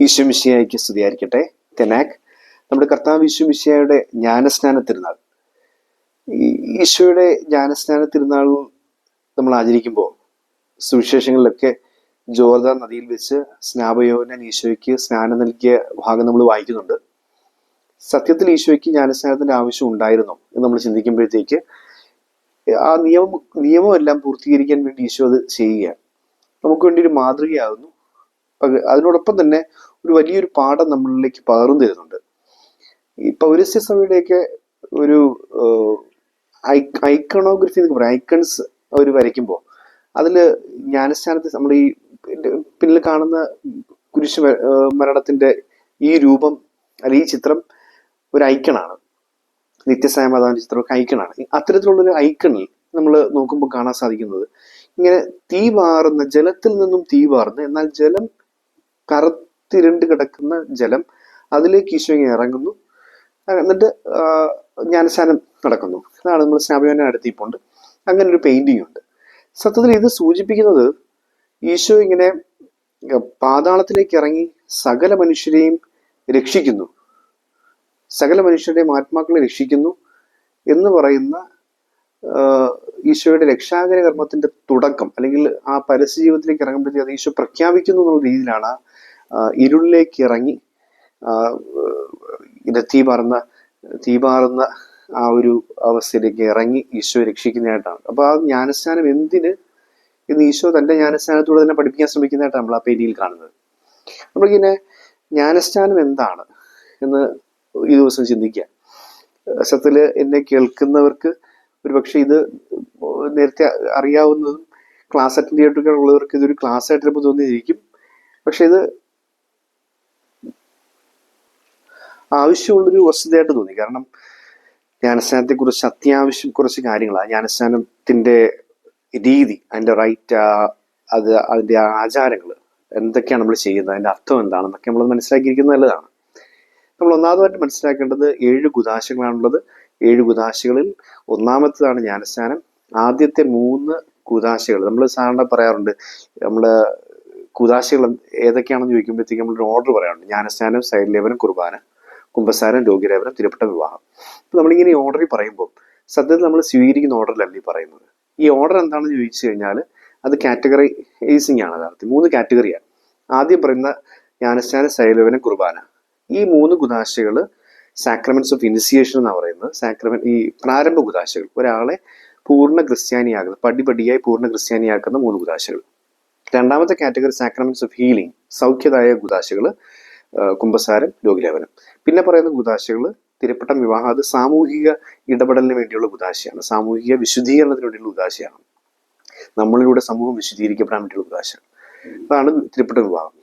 ഈശോ മിശിഹായ്ക്ക് സ്തുതിയായിരിക്കട്ടെ. തെനാക് നമ്മുടെ കർത്താവ് ഈശോ മിശിഹായുടെ ജ്ഞാനസ്നാന തിരുനാൾ. ഈശോയുടെ ജ്ഞാനസ്നാന തിരുനാൾ നമ്മൾ ആചരിക്കുമ്പോൾ സുവിശേഷങ്ങളിലൊക്കെ ജോർദാൻ നദിയിൽ വെച്ച് സ്നാപയോഹന്നാൻ ഈശോയ്ക്ക് സ്നാനം നൽകിയ ഭാഗം നമ്മൾ വായിക്കുന്നുണ്ട്. സത്യത്തിൽ ഈശോയ്ക്ക് ജ്ഞാനസ്നാനത്തിന്റെ ആവശ്യം ഉണ്ടായിരുന്നോ എന്ന് നമ്മൾ ചിന്തിക്കുമ്പോഴത്തേക്ക് ആ നിയമം എല്ലാം പൂർത്തീകരിക്കാൻ വേണ്ടി ഈശോ അത് ചെയ്യുകയാണ്. നമുക്ക് വേണ്ടി ഒരു മാതൃകയാകുന്നു. അതിനോടൊപ്പം തന്നെ ഒരു വലിയൊരു പാഠം നമ്മളിലേക്ക് പകർന്നു തരുന്നുണ്ട്. ഈ പൗരസ്ത്യ സഭയുടെയൊക്കെ ഒരു ഐക്കണോഗ്രഫി എന്നൊക്കെ പറയാം, ഐക്കൺസ് അവർ വരയ്ക്കുമ്പോൾ അതിൽ ജ്ഞാനസ്നാനത്തെ നമ്മൾ ഈ പിന്നിൽ കാണുന്ന കുരിശ് മരണത്തിന്റെ ഈ രൂപം അല്ലെങ്കിൽ ഈ ചിത്രം ഒരു ഐക്കണാണ്. നിത്യസായ മാതാവിന്റെ ചിത്രം ഒക്കെ ഐക്കണാണ്. അത്തരത്തിലുള്ളൊരു ഐക്കണിൽ നമ്മൾ നോക്കുമ്പോൾ കാണാൻ സാധിക്കുന്നത് ഇങ്ങനെ തീ പാറുന്ന, ജലത്തിൽ നിന്നും തീ പാറുന്ന, എന്നാൽ ജലം കറുത്തിരണ്ട് കിടക്കുന്ന ജലം, അതിലേക്ക് ഈശോ ഇങ്ങനെ ഇറങ്ങുന്നു, എന്നിട്ട് ജ്ഞാനസ്നാനം നടക്കുന്നു. അതാണ് നമ്മൾ സ്നാപയോഹന്നാൻ അടുത്തിപ്പോണ്ട് അങ്ങനെ ഒരു പെയിന്റിംഗ് ഉണ്ട്. സത്യത്തിൽ ഇത് സൂചിപ്പിക്കുന്നത് ഈശോ ഇങ്ങനെ പാതാളത്തിലേക്ക് ഇറങ്ങി സകല മനുഷ്യരെയും രക്ഷിക്കുന്നു, സകല മനുഷ്യരുടെയും ആത്മാക്കളെ രക്ഷിക്കുന്നു എന്ന് പറയുന്ന ഈശോയുടെ രക്ഷാകര കർമ്മത്തിന്റെ തുടക്കം, അല്ലെങ്കിൽ ആ പരസ്യ ജീവിതത്തിലേക്ക് ഇറങ്ങുമ്പോഴത്തേക്ക് അത് ഈശോ പ്രഖ്യാപിക്കുന്നു എന്നുള്ള രീതിയിലാണ് ഇരുളിലേക്ക് ഇറങ്ങി തീ പാറുന്ന ആ ഒരു അവസ്ഥയിലേക്ക് ഇറങ്ങി ഈശോ രക്ഷിക്കുന്നതായിട്ടാണ്. അപ്പൊ ആ ജ്ഞാനസ്നാനം എന്തിന് എന്ന് ഈശോ തന്റെ ജ്ഞാനസ്നാനത്തോടെ തന്നെ പഠിപ്പിക്കാൻ ശ്രമിക്കുന്നതായിട്ടാണ് നമ്മൾ ആ പേരിൽ കാണുന്നത്. നമ്മളിങ്ങനെ ജ്ഞാനസ്നാനം എന്താണ് എന്ന് ഈ ദിവസം ചിന്തിക്കുക. സത്യത്തില് എന്നെ കേൾക്കുന്നവർക്ക് ഒരുപക്ഷെ ഇത് നേരത്തെ അറിയാവുന്നതും ക്ലാസ് അറ്റൻഡ് ചെയ്തിട്ടൊക്കെ ഉള്ളവർക്ക് ഇതൊരു ക്ലാസ് ആയിട്ട് ചിലപ്പോൾ തോന്നിയിരിക്കും. പക്ഷെ ഇത് ആവശ്യമുള്ളൊരു വസ്തുതയായിട്ട് തോന്നി. കാരണം ജ്ഞാനസ്നാനത്തെ കുറിച്ച് അത്യാവശ്യം കുറച്ച് കാര്യങ്ങളാണ്. ജ്ഞാനസ്നാനത്തിന്റെ രീതി, അതിന്റെ റൈറ്റ്, അതിന്റെ ആചാരങ്ങൾ എന്തൊക്കെയാണ് നമ്മൾ ചെയ്യുന്നത്, അതിന്റെ അർത്ഥം എന്താണെന്നൊക്കെ നമ്മൾ മനസ്സിലാക്കിയിരിക്കുന്നത് നല്ലതാണ്. നമ്മൾ ഒന്നാമതായിട്ട് മനസ്സിലാക്കേണ്ടത് 7 കുദാശകളാണുള്ളത്. 7 കുദാശകളിൽ ഒന്നാമത്തേതാണ് ജ്ഞാനസ്നാനം. ആദ്യത്തെ 3 കുദാശകൾ നമ്മൾ സാധാരണ പറയാറുണ്ട്. നമ്മള് കുദാശകൾ ഏതൊക്കെയാണെന്ന് ചോദിക്കുമ്പോഴത്തേക്ക് നമ്മളൊരു ഓർഡർ പറയാറുണ്ട്: ജ്ഞാനസ്നാനം, സൈഡ്ലേപനം, കുർബാന, കുംഭസാരം, രോഗിലേപനം, തിരുപ്പട്ട വിവാഹം. അപ്പൊ നമ്മളിങ്ങനെ ഈ ഓർഡറിൽ പറയുമ്പോൾ സത്യത്തിൽ നമ്മൾ സ്വീകരിക്കുന്ന ഓർഡറിലല്ല ഈ പറയുന്നത്. ഈ ഓർഡർ എന്താണെന്ന് ചോദിച്ചു കഴിഞ്ഞാൽ അത് കാറ്റഗറൈസിങ് ആണ്. യഥാർത്ഥത്തിൽ 3 കാറ്റഗറിയാണ്. ആദ്യം പറയുന്ന ജ്ഞാനസ്നാനം, സൈഡ്ലേപനം, കുർബാന. ഈ 3 കുദാശകൾ സാക്രമെന്റ്സ് ഓഫ് ഇനിസിയേഷൻ എന്നാണ് പറയുന്നത്. ഈ പ്രാരംഭ കുദാശകൾ, ഒരാളെ പൂർണ്ണ ക്രിസ്ത്യാനിയാക്കുന്ന, പടിപടിയായി പൂർണ്ണ ക്രിസ്ത്യാനിയാക്കുന്ന 3 കുദാശകൾ. രണ്ടാമത്തെ കാറ്റഗറി സാക്രമെന്റ്സ് ഓഫ് ഹീലിംഗ്, സൗഖ്യദായ കുദാശകൾ, കുംഭസാരം, രോഗിലേപനം. പിന്നെ പറയുന്ന കുദാശകൾ തിരുപ്പട്ടം, വിവാഹം. അത് സാമൂഹിക ഇടപെടലിന് വേണ്ടിയുള്ള കുദാശയാണ്, സാമൂഹിക വിശുദ്ധീകരണത്തിന് വേണ്ടിയുള്ള കുദാശയാണ്. നമ്മളിലൂടെ സമൂഹം വിശുദ്ധീകരിക്കപ്പെടാൻ വേണ്ടിയുള്ള കുദാശ. അതാണ് തിരുപ്പട്ട വിവാഹം.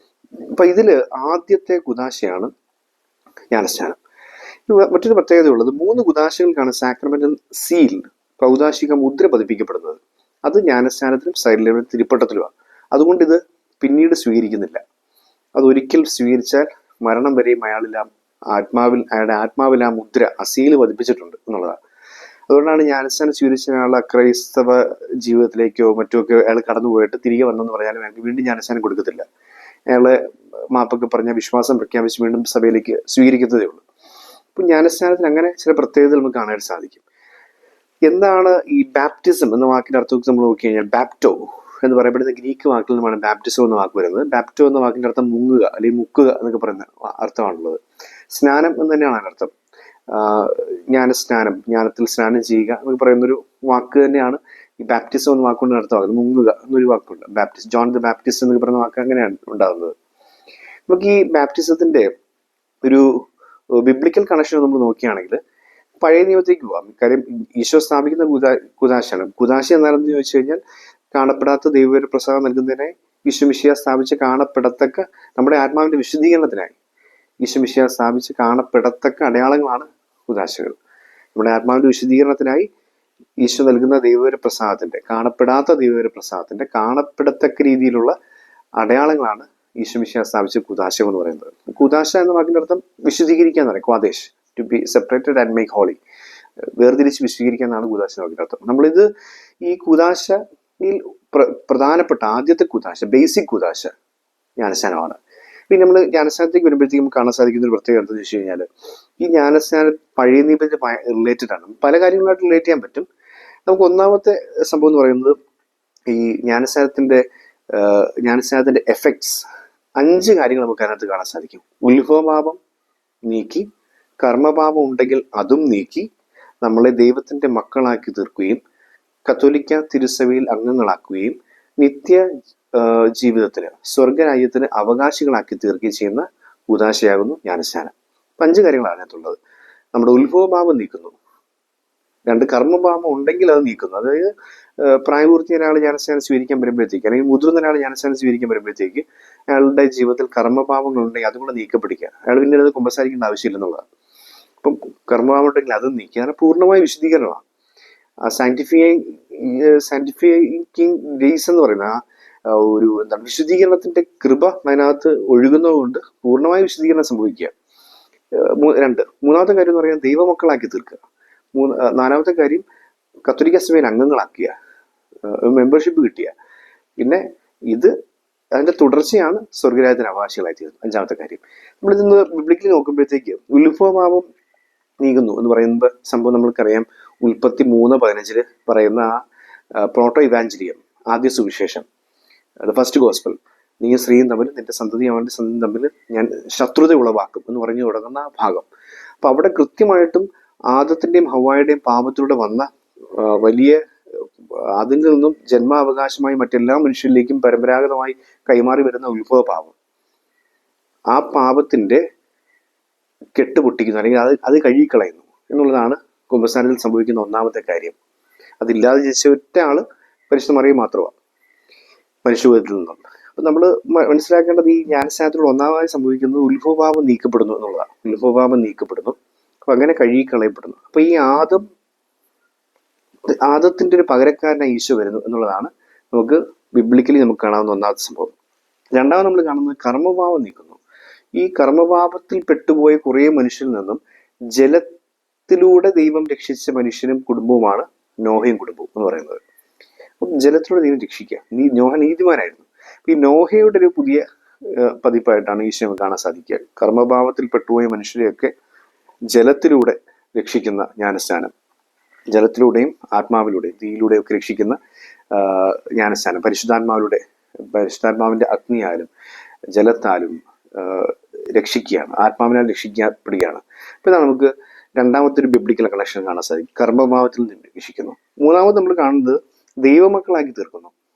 അപ്പൊ ഇതില് ആദ്യത്തെ കുദാശയാണ് ജ്ഞാനസ്നാനം. മറ്റൊരു പ്രത്യേകതയുള്ളത് 3 കുദാശകൾക്കാണ് സാക്രമെന്റൽ സീൽ, പൗദാശിക മുദ്ര പതിപ്പിക്കപ്പെടുന്നത്. അത് ജ്ഞാനസ്നാനത്തിലും സൈഡ്ലേപനത്തിലും തിരുപ്പട്ടത്തിലുമാണ്. അതുകൊണ്ട് ഇത് പിന്നീട് സ്വീകരിക്കുന്നില്ല. അതൊരിക്കൽ സ്വീകരിച്ചാൽ മരണം വരെയും അയാളുടെ ആത്മാവിൽ ആ മുദ്ര, ആ സീല് പതിപ്പിച്ചിട്ടുണ്ട് എന്നുള്ളതാണ്. അതുകൊണ്ടാണ് ജ്ഞാനസ്നാനം സ്വീകരിച്ച അയാൾ ക്രൈസ്തവ ജീവിതത്തിലേക്കോ മറ്റൊക്കെ അയാൾ കടന്നുപോയിട്ട് തിരികെ വന്നെന്ന് പറഞ്ഞാലും അയാൾക്ക് വീണ്ടും ജ്ഞാനസ്നാനം കൊടുക്കത്തില്ല. അയാളെ മാപ്പൊക്കെ പറഞ്ഞ വിശ്വാസം പ്രഖ്യാപിച്ച് വീണ്ടും സഭയിലേക്ക് സ്വീകരിക്കുന്നതേ ഉള്ളൂ. അപ്പൊ ജ്ഞാനസ്നാനത്തിന് അങ്ങനെ ചില പ്രത്യേകതകൾ നമുക്ക് കാണാൻ സാധിക്കും. എന്താണ് ഈ ബാപ്റ്റിസം എന്ന വാക്കിന്റെ അർത്ഥം നമ്മൾ നോക്കി കഴിഞ്ഞാൽ, ബാപ്റ്റോ എന്ന് പറയപ്പെടുന്ന ഗ്രീക്ക് വാക്കിൽ നിന്നുമാണ് ബാപ്റ്റിസം എന്ന വാക്ക് വരുന്നത്. ബാപ്റ്റോ എന്ന വാക്കിന്റെ അർത്ഥം മുങ്ങുക അല്ലെങ്കിൽ മുക്കുക എന്നൊക്കെ പറയുന്ന അർത്ഥമാണുള്ളത്. സ്നാനം എന്ന് തന്നെയാണ് അതിനർത്ഥം. ജ്ഞാനസ്നാനം, ജ്ഞാനത്തിൽ സ്നാനം ചെയ്യുക എന്നൊക്കെ പറയുന്നൊരു വാക്ക് തന്നെയാണ് ഈ ബാപ്റ്റിസം എന്ന വാക്കുകൊണ്ട് അർത്ഥമാകുന്നത്. മുങ്ങുക എന്നൊരു വാക്കുണ്ട്. ബാപ്റ്റിസ്റ്റ്, ജോൺ ദ ബാപ്റ്റിസ്റ്റ് എന്നൊക്കെ പറയുന്ന വാക്ക് അങ്ങനെയാണ് ഉണ്ടാകുന്നത്. നമുക്ക് ഈ ബാപ്റ്റിസത്തിന്റെ ഒരു ബിബ്ലിക്കൽ കണക്ഷൻ നമ്മൾ നോക്കുകയാണെങ്കിൽ പഴയ നിയമത്തേക്ക് പോവാം. കാര്യം ഈശോ സ്ഥാപിക്കുന്ന കുദാശയാണ്. കുദാശ എന്നാലെന്ന് ചോദിച്ചു കഴിഞ്ഞാൽ കാണപ്പെടാത്ത ദൈവവര പ്രസാദം നൽകുന്നതിനായി ഈശോ മിശിഹാ സ്ഥാപിച്ച് കാണപ്പെടത്തക്ക, നമ്മുടെ ആത്മാവിന്റെ വിശുദ്ധീകരണത്തിനായി ഈശോ മിശിഹാ സ്ഥാപിച്ച് കാണപ്പെടത്തക്ക അടയാളങ്ങളാണ് കുദാശകൾ. നമ്മുടെ ആത്മാവിന്റെ വിശുദ്ധീകരണത്തിനായി ഈശോ നൽകുന്ന ദൈവവര പ്രസാദത്തിന്റെ, കാണപ്പെടാത്ത ദൈവവര പ്രസാദത്തിന്റെ കാണപ്പെടത്തക്ക രീതിയിലുള്ള അടയാളങ്ങളാണ് ഈശോ മിശിഹാ സ്ഥാപിച്ച കുദാശകൾ എന്ന് പറയുന്നത്. കുദാശ എന്ന വാക്കിന്റെ അർത്ഥം വിശുദ്ധീകരിക്കുക എന്ന് പറയും. ക്വാദേശ്, to be separated and make holy, വേർതിരിച്ച് വിശദീകരിക്കുക എന്നാണ് കുദാശ വാക്കിന്റെ അർത്ഥം. നമ്മളിത് ഈ കുദാശയിൽ പ്രധാനപ്പെട്ട ആദ്യത്തെ കുദാശ, ബേസിക് കുദാശ ജ്ഞാനസ്നാനമാണ്. പിന്നെ നമ്മൾ ജ്ഞാനസ്നാനത്തേക്ക് വരുമ്പോഴത്തേക്കും കാണാൻ സാധിക്കുന്ന ഒരു പ്രത്യേകത എന്താണെന്ന് വെച്ച് കഴിഞ്ഞാൽ ഈ ജ്ഞാനസ്നാനം പഴയ നിയമത്തിൽ റിലേറ്റഡ് ആണ്. പല കാര്യങ്ങളായിട്ട് റിലേറ്റ് ചെയ്യാൻ പറ്റും. നമുക്ക് ഒന്നാമത്തെ സംഭവം എന്ന് പറയുന്നത് ഈ ജ്ഞാനസ്നാനത്തിന്റെ എഫക്ട്സ് 5 കാര്യങ്ങൾ നമുക്ക് അതിനകത്ത് കാണാൻ സാധിക്കും. ഉത്ഭവപാപം നീക്കി, കർമ്മപാപം ഉണ്ടെങ്കിൽ അതും നീക്കി, നമ്മളെ ദൈവത്തിന്റെ മക്കളാക്കി തീർക്കുകയും കത്തോലിക്ക തിരുസഭയിൽ അംഗങ്ങളാക്കുകയും നിത്യ ജീവിതത്തിന് സ്വർഗരാജ്യത്തിന് അവകാശികളാക്കി തീർക്കുകയും ചെയ്യുന്ന ഉദാശയാകുന്നു ജ്ഞാനസ്നാനം. 5 കാര്യങ്ങളാണ് അതിനകത്തുള്ളത്. നമ്മുടെ ഉത്ഭവഭാവം നീക്കുന്നു, 2 കർമ്മഭാവം ഉണ്ടെങ്കിൽ അത് നീക്കുന്നു. അതായത് പ്രായപൂർത്തിയ ഒരാൾ ജ്ഞാനസ്നാനം സ്വീകരിക്കാൻ വരുമ്പോഴത്തേക്ക്, അല്ലെങ്കിൽ മുതിർന്ന ഒരാൾ ജ്ഞാനസ്നാനം സ്വീകരിക്കാൻ വരുമ്പോഴത്തേക്ക് അയാളുടെ ജീവിതത്തിൽ കർമ്മഭാവങ്ങൾ ഉണ്ടെങ്കിൽ അതും കൂടെ നീക്കപ്പെടിക്കുക. അയാൾ പിന്നെ അത് കുമ്പസാരിക്കേണ്ട ആവശ്യമില്ലെന്നുള്ളതാണ്. അപ്പം കർമ്മഭാവം ഉണ്ടെങ്കിൽ അതും നീക്കുക. അങ്ങനെ പൂർണ്ണമായ വിശദീകരണമാണ്. സയന്റിഫിക്കിംഗ് ഗ്രേസ് എന്ന് പറയുന്ന ഒരു എന്താണ് വിശദീകരണത്തിന്റെ കൃപ അതിനകത്ത് ഒഴുകുന്നതുകൊണ്ട് പൂർണ്ണമായ വിശദീകരണം സംഭവിക്കുക. 2 മൂന്നാമത്തെ കാര്യം എന്ന് പറയുന്നത് ദൈവമക്കളാക്കി തീർക്കുക. 4മത്തെ കാര്യം കത്തോലിക്ക സഭയിൽ അംഗങ്ങളാക്കിയ, മെമ്പർഷിപ്പ് കിട്ടിയ. പിന്നെ ഇത് അതിന്റെ തുടർച്ചയാണ് സ്വർഗരാജ്യത്തിന് അവകാശികളായി തീരുന്നത്. 5മത്തെ കാര്യം. നമ്മളിന്ന് ബിബ്ലിക്കലി നോക്കുമ്പോഴത്തേക്ക് ഉത്ഭവഭാവം നീങ്ങുന്നു എന്ന് പറയുന്ന സംഭവം നമ്മൾക്കറിയാം. ഉൽപ്പത്തി 3:15 പറയുന്ന പ്രോട്ടോ ഇവാഞ്ചലിയം, ആദ്യ സുവിശേഷം, ഫസ്റ്റ് ഗോസ്പൽ, നീ സ്ത്രീയും തമ്മിൽ നിന്റെ സന്തതിയും അവന്റെ സന്തതിയും തമ്മിൽ ഞാൻ ശത്രുത ഉളവാക്കും എന്ന് പറഞ്ഞു തുടങ്ങുന്ന ആ ഭാഗം. അപ്പൊ അവിടെ കൃത്യമായിട്ടും ആദത്തിന്റെയും ഹവ്വായുടെയും പാപത്തിലൂടെ വന്ന വലിയ അതിൽ നിന്നും ജന്മാവകാശമായി മറ്റെല്ലാ മനുഷ്യരിലേക്കും പരമ്പരാഗതമായി കൈമാറി വരുന്ന ഉത്ഭവ പാപം, ആ പാപത്തിന്റെ കെട്ടുപൊട്ടിക്കുന്നു, അല്ലെങ്കിൽ അത് കഴുകിക്കളയുന്നു എന്നുള്ളതാണ് കുമ്പസാരത്തിൽ സംഭവിക്കുന്ന 1മത്തെ കാര്യം. അതില്ലാതെ ജനിച്ച ഒറ്റ ആള് പരിശുദ്ധ മറിയം മാത്രമാണ് മനുഷ്യകുലത്തിൽ നിന്നും. അപ്പൊ നമ്മൾ മനസ്സിലാക്കേണ്ടത് ഈ ജ്ഞാനസ്നാനത്തിലൂടെ 1മതായി സംഭവിക്കുന്നത് ഉത്ഭവഭാവം നീക്കപ്പെടുന്നു എന്നുള്ളതാണ്. ഉത്ഭവഭാവം നീക്കപ്പെടുന്നു, അപ്പൊ അങ്ങനെ കഴുകിക്കളയപ്പെടുന്നു. അപ്പൊ ഈ ആദത്തിന്റെ ഒരു പകരക്കാരനായി ഈശോ വരുന്നു എന്നുള്ളതാണ് നമുക്ക് ബിബ്ലിക്കലി നമുക്ക് കാണാവുന്ന 1മത്തെ സംഭവം. 2മത് നമ്മൾ കാണുന്നത് കർമ്മഭാവം നീക്കുന്നു. ഈ കർമ്മഭാവത്തിൽ പെട്ടുപോയ കുറേ മനുഷ്യരിൽ നിന്നും ജലത്തിലൂടെ ദൈവം രക്ഷിച്ച മനുഷ്യനും കുടുംബവുമാണ് നോഹയും കുടുംബവും എന്ന് പറയുന്നത്. അപ്പം ജലത്തിലൂടെ ദൈവം രക്ഷിക്കുക. നോഹ നീതിമാനായിരുന്നു. ഈ നോഹയുടെ ഒരു പുതിയ പതിപ്പായിട്ടാണ് ഈശോ കാണാൻ സാധിക്കുക. കർമ്മഭാവത്തിൽ പെട്ടുപോയ മനുഷ്യരെയൊക്കെ ജലത്തിലൂടെ രക്ഷിക്കുന്ന ജ്ഞാനസ്നാനം, ജലത്തിലൂടെയും ആത്മാവിലൂടെയും തീയിലൂടെയും ഒക്കെ രക്ഷിക്കുന്ന ജ്ഞാനസ്നാനം, പരിശുദ്ധാത്മാവിന്റെ അഗ്നിയാലും ജലത്താലും രക്ഷിക്കുകയാണ്, ആത്മാവിനാൽ രക്ഷിക്കപ്പെടുകയാണ്. അപ്പൊ ഇതാണ് നമുക്ക് 2മത്തെ ഒരു ബിബ്ലിക്കൽ കണക്ഷൻ കാണാൻ സാധിക്കും. കർമ്മഭാവത്തിൽ നിന്ന് രക്ഷിക്കുന്നു. 3മത് നമ്മൾ കാണുന്നത് ദൈവമക്കളാക്കി തീർക്കുന്നു.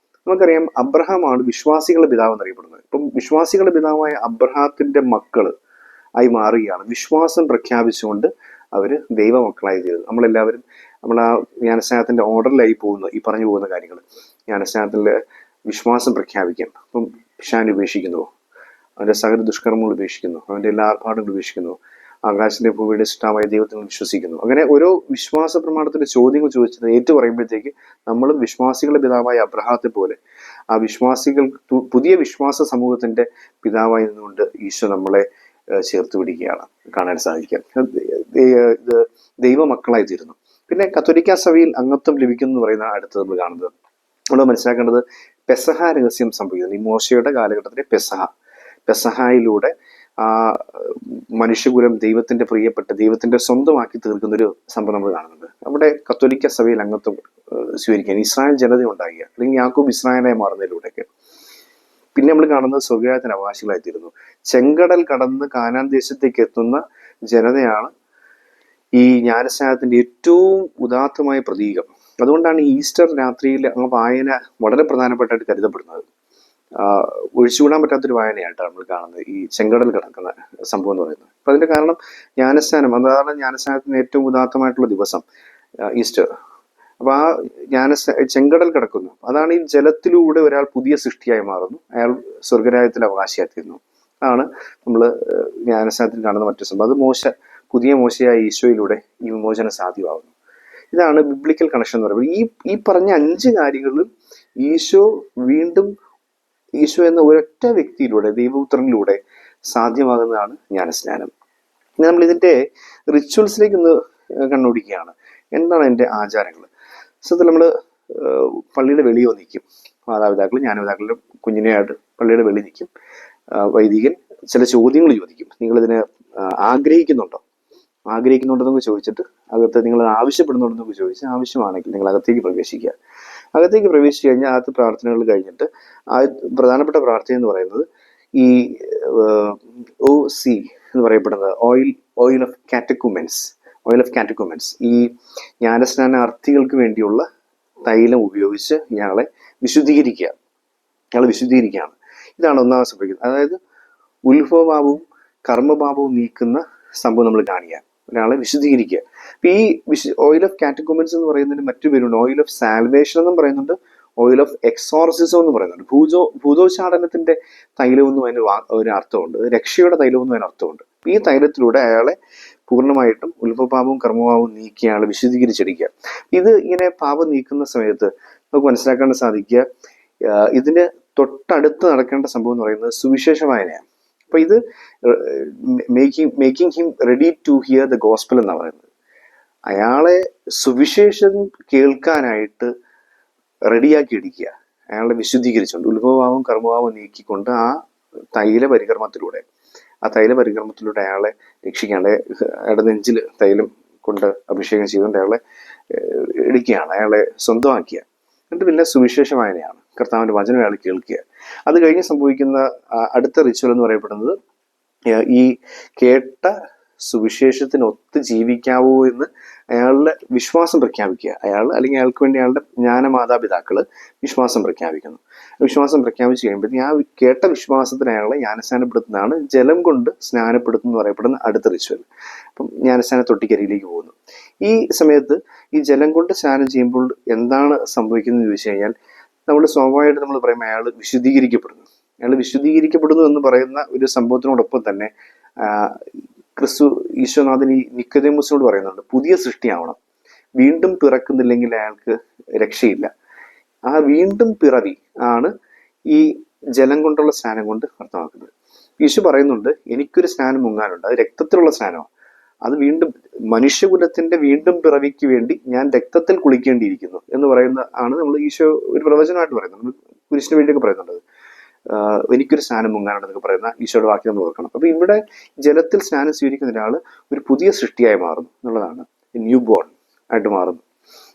നമുക്കറിയാം അബ്രഹാമാണ് വിശ്വാസികളുടെ പിതാവ് എന്നറിയപ്പെടുന്നത്. ഇപ്പം വിശ്വാസികളുടെ പിതാവായ അബ്രഹാത്തിന്റെ മക്കള് ആയി മാറുകയാണ്. വിശ്വാസം പ്രഖ്യാപിച്ചുകൊണ്ട് അവര് ദൈവമക്കളായി തീരുന്നു. നമ്മളെല്ലാവരും നമ്മൾ ആ ജ്ഞാനസ്നാനത്തിന്റെ ഓർഡറിലായി ഈ പറഞ്ഞു പോകുന്ന കാര്യങ്ങൾ. ജ്ഞാനസ്നാനത്തിലെ വിശ്വാസം പ്രഖ്യാപിക്കാം. അപ്പം പിശാചിനെ ഉപേക്ഷിക്കുന്നു, അവന്റെ സകല ദുഷ്കർമ്മങ്ങൾ ഉപേക്ഷിക്കുന്നു, അവന്റെ എല്ലാ ആർഭാടങ്ങളും ഉപേക്ഷിക്കുന്നു, ആകാശത്തിന്റെ ഭൂമിയുടെ സൃഷ്ടാവായ ദൈവത്തിൽ വിശ്വസിക്കുന്നു. അങ്ങനെ ഓരോ വിശ്വാസ പ്രമാണത്തിന്റെ ചോദ്യങ്ങൾ ചോദിച്ചത് ഏറ്റു പറയുമ്പോഴത്തേക്ക് നമ്മളും വിശ്വാസികളുടെ പിതാവായ അബ്രഹാത്തെ പോലെ ആ പുതിയ വിശ്വാസ സമൂഹത്തിന്റെ പിതാവായി നിന്നുകൊണ്ട് ഈശോ നമ്മളെ ചേർത്ത് പിടിക്കുകയാണ് കാണാൻ സാധിക്കുക. ദൈവമക്കളായി തീരുന്നു. പിന്നെ കത്തോലിക്ക സഭയിൽ അംഗത്വം ലഭിക്കുന്നു എന്ന് പറയുന്ന അടുത്തത് നമ്മൾ കാണുന്നത്. നമ്മൾ മനസ്സിലാക്കേണ്ടത് പെസഹ രഹസ്യം സംഭവിക്കുന്നത്. ഈ മോശയുടെ കാലഘട്ടത്തിലെ പെസഹായിലൂടെ ആ മനുഷ്യകുലം ദൈവത്തിന്റെ പ്രിയപ്പെട്ട, ദൈവത്തിന്റെ സ്വന്തമാക്കി തീർക്കുന്ന ഒരു സംഭവം നമ്മൾ കാണുന്നുണ്ട്. അവിടെ കത്തോലിക്ക സഭയിൽ അംഗത്വം സ്വീകരിക്കാൻ ഇസ്രായേൽ ജനത ഉണ്ടാകുക, അല്ലെങ്കിൽ യാക്കോബ് ഇസ്രായേലായി മാറുന്നതിലൂടെയൊക്കെ. പിന്നെ നമ്മൾ കാണുന്നത് സ്വർഗരാജ്യത്തിന് അവകാശികളായിത്തീരുന്നു. ചെങ്കടൽ കടന്ന് കാനാൻ ദേശത്തേക്ക് എത്തുന്ന ജനതയാണ് ഈ ജ്ഞാനസ്നാനത്തിന്റെ ഏറ്റവും ഉദാത്തമായ പ്രതീകം. അതുകൊണ്ടാണ് ഈസ്റ്റർ രാത്രിയിൽ ആ വായന വളരെ പ്രധാനപ്പെട്ടായിട്ട് കരുതപ്പെടുന്നത്. ഒഴിച്ചുകൂടാൻ പറ്റാത്തൊരു വായനയായിട്ടാണ് നമ്മൾ കാണുന്നത് ഈ ചെങ്കടൽ കിടക്കുന്ന സംഭവം എന്ന് പറയുന്നത്. അപ്പൊ അതിന്റെ കാരണം ജ്ഞാനസ്നാനം, അതാണ് ജ്ഞാനസ്നാനത്തിന് ഏറ്റവും ഉദാത്തമായിട്ടുള്ള ദിവസം ഈസ്റ്റർ. അപ്പൊ ആ ചെങ്കടൽ കിടക്കുന്നു, അതാണ് ഈ ജലത്തിലൂടെ ഒരാൾ പുതിയ സൃഷ്ടിയായി മാറുന്നു, അയാൾ സ്വർഗരാജ്യത്തിൽ അവകാശിയായിരുന്നു. അതാണ് നമ്മൾ ജ്ഞാനസ്നാനത്തിൽ കാണുന്ന മറ്റൊരു സംഭവം. അത് പുതിയ മോശയായ ഈശോയിലൂടെ ഈ വിമോചനം സാധ്യമാകുന്നു. ഇതാണ് ബിബ്ലിക്കൽ കണക്ഷൻ എന്ന് പറയുന്നത്. ഈ പറഞ്ഞ 5 കാര്യങ്ങളിലും ഈശോ എന്ന ഒരൊറ്റ വ്യക്തിയിലൂടെ, ദൈവപുത്രനിലൂടെ സാധ്യമാകുന്നതാണ് ജ്ഞാനസ്നാനം. ഇനി നമ്മൾ ഇതിന്റെ റിച്വൽസിലേക്ക് ഒന്ന് കണ്ണോടിക്കുകയാണ്. എന്താണ് അതിന്റെ ആചാരങ്ങൾ? സത്യത്തിൽ നമ്മൾ പള്ളിയുടെ വെളിയോ നിൽക്കും, മാതാപിതാക്കളും ജ്ഞാനപിതാക്കളും കുഞ്ഞിനെയായിട്ട് പള്ളിയുടെ വെളി നിൽക്കും. വൈദികൻ ചില ചോദ്യങ്ങൾ ചോദിക്കും. നിങ്ങളിതിന് ആഗ്രഹിക്കുന്നുണ്ടെന്നൊക്കെ ചോദിച്ചിട്ട് അകത്ത് നിങ്ങൾ ആവശ്യപ്പെടുന്നുണ്ടെന്നൊക്കെ ചോദിച്ച് ആവശ്യമാണെങ്കിൽ നിങ്ങൾ അകത്തേക്ക് പ്രവേശിക്കുക. അകത്തേക്ക് പ്രവേശിച്ചു കഴിഞ്ഞാൽ ആദ്യത്തെ പ്രാർത്ഥനകൾ കഴിഞ്ഞിട്ട് ആ പ്രധാനപ്പെട്ട പ്രാർത്ഥന എന്ന് പറയുന്നത് ഈ OC എന്ന് പറയപ്പെടുന്നത് ഓയിൽ ഓഫ് കാറ്റക്കുമെൻസ്, ഈ ജ്ഞാനസ്നാനാർത്ഥികൾക്ക് വേണ്ടിയുള്ള തൈലം ഉപയോഗിച്ച് ഇയാളെ വിശുദ്ധീകരിക്കുകയാണ്. ഇതാണ് ഒന്നാമത് സംഭവിക്കുന്നത്. അതായത് ഉത്ഭവഭാവവും കർമ്മഭാവവും നീക്കുന്ന സംഭവം നമ്മൾ കാണുക, ഒരാളെ വിശുദ്ധീകരിക്കുക. അപ്പൊ ഈ ഓയിൽ ഓഫ് കാറ്റക്കുമെൻസ് എന്ന് പറയുന്നതിന് മറ്റു പേരുണ്ട്. ഓയിൽ ഓഫ് സാൽവേഷൻ എന്നും പറയുന്നുണ്ട്, ഓയിൽ ഓഫ് എക്സോർസിസം എന്ന് പറയുന്നുണ്ട്. ഭൂതോച്ചാടനത്തിന്റെ തൈലമെന്നും അതിന് ഒരു അർത്ഥമുണ്ട്, രക്ഷയുടെ തൈലമെന്നും അതിന് അർത്ഥമുണ്ട്. ഈ തൈലത്തിലൂടെ അയാളെ പൂർണ്ണമായിട്ടും ഉത്ഭവഭാവവും കർമ്മഭാവവും നീക്കി അയാളെ വിശുദ്ധീകരിച്ചെടുക്കുക. ഇത് ഇങ്ങനെ പാപം നീക്കുന്ന സമയത്ത് നമുക്ക് മനസ്സിലാക്കാൻ സാധിക്കുക, ഇതിന് തൊട്ടടുത്ത് നടക്കേണ്ട സംഭവം എന്ന് പറയുന്നത് സുവിശേഷ വായനയാണ്. അപ്പൊ ഇത് making him ready to hear the gospel എന്നാണ് പറയുന്നത്. അയാളെ സുവിശേഷം കേൾക്കാനായിട്ട് റെഡിയാക്കി ഇടിക്കുക, അയാളെ വിശുദ്ധീകരിച്ചുകൊണ്ട് ഉത്ഭവഭാവവും കർമ്മഭാവവും നീക്കിക്കൊണ്ട് ആ തൈല പരികർമ്മത്തിലൂടെ അയാളെ രക്ഷിക്കാണ്ട് അയാളുടെ നെഞ്ചിൽ തൈലം കൊണ്ട് അഭിഷേകം ചെയ്തുകൊണ്ട് അയാളെ ഇടിക്കുകയാണ്, അയാളെ സ്വന്തമാക്കിയ. എന്നിട്ട് പിന്നെ സുവിശേഷ വായനയാണ്, കർത്താവിന്റെ വചനം അയാൾ കേൾക്കുക. അത് കഴിഞ്ഞ് സംഭവിക്കുന്ന അടുത്ത റിച്വൽ എന്ന് പറയപ്പെടുന്നത് ഈ കേട്ട സുവിശേഷത്തിനൊത്ത് ജീവിക്കാവൂ എന്ന് അയാളുടെ വിശ്വാസം പ്രഖ്യാപിക്കുക. അല്ലെങ്കിൽ അയാൾക്ക് വേണ്ടി അയാളുടെ ജ്ഞാനമാതാപിതാക്കള് വിശ്വാസം പ്രഖ്യാപിക്കുന്നു. വിശ്വാസം പ്രഖ്യാപിച്ചു കഴിയുമ്പോൾ ആ കേട്ട വിശ്വാസത്തിന് അയാളെ ജ്ഞാനസ്നാനപ്പെടുത്തുന്നതാണ് ജലം കൊണ്ട് സ്നാനപ്പെടുത്തുന്നു എന്ന് പറയപ്പെടുന്ന അടുത്ത റിച്വൽ. അപ്പം ജ്ഞാനസ്നാന തൊട്ടിക്കരിയിലേക്ക് പോകുന്നു. ഈ സമയത്ത് ഈ ജലം കൊണ്ട് സ്നാനം ചെയ്യുമ്പോൾ എന്താണ് സംഭവിക്കുന്നത് എന്ന് ചോദിച്ചു കഴിഞ്ഞാൽ, നമ്മൾ സ്വാഭാവികമായിട്ട് നമ്മൾ പറയും അയാൾ വിശുദ്ധീകരിക്കപ്പെടുന്നു എന്ന് പറയുന്ന ഒരു സംഭവത്തിനോടൊപ്പം തന്നെ ഈശോനാഥൻ ഈ നിക്കോദേമോസിനോട് പറയുന്നുണ്ട്, പുതിയ സൃഷ്ടിയാവണം, വീണ്ടും പിറക്കുന്നില്ലെങ്കിൽ അയാൾക്ക് രക്ഷയില്ല. ആ വീണ്ടും പിറവി ആണ് ഈ ജലം കൊണ്ടുള്ള സ്നാനം കൊണ്ട് അർത്ഥമാക്കുന്നത്. ഈശോ പറയുന്നുണ്ട്, എനിക്കൊരു സ്നാനം മുങ്ങാനുണ്ട്, അത് രക്തത്തിലുള്ള സ്നാനമാണ്. അത് വീണ്ടും മനുഷ്യകുലത്തിന്റെ വീണ്ടും പിറവിക്ക് വേണ്ടി ഞാൻ രക്തത്തിൽ കുളിക്കേണ്ടിയിരിക്കുന്നു എന്ന് പറയുന്ന ആണ് നമ്മൾ ഈശോ ഒരു പ്രവചനമായിട്ട് പറയുന്നത്. നമ്മൾ കുരിശിന് വേണ്ടിയൊക്കെ പറയുന്നുണ്ട്, എനിക്കൊരു സ്നാനം മുങ്ങാനുണ്ടെന്നൊക്കെ പറയുന്ന ഈശോയുടെ വാക്യം നമ്മൾ ഓർക്കണം. അപ്പൊ ഇവിടെ ജലത്തിൽ സ്നാനം സ്വീകരിക്കുന്ന ഒരാൾ ഒരു പുതിയ സൃഷ്ടിയായി മാറുന്നു എന്നുള്ളതാണ്, ന്യൂ ബോൺ ആയിട്ട് മാറുന്നു.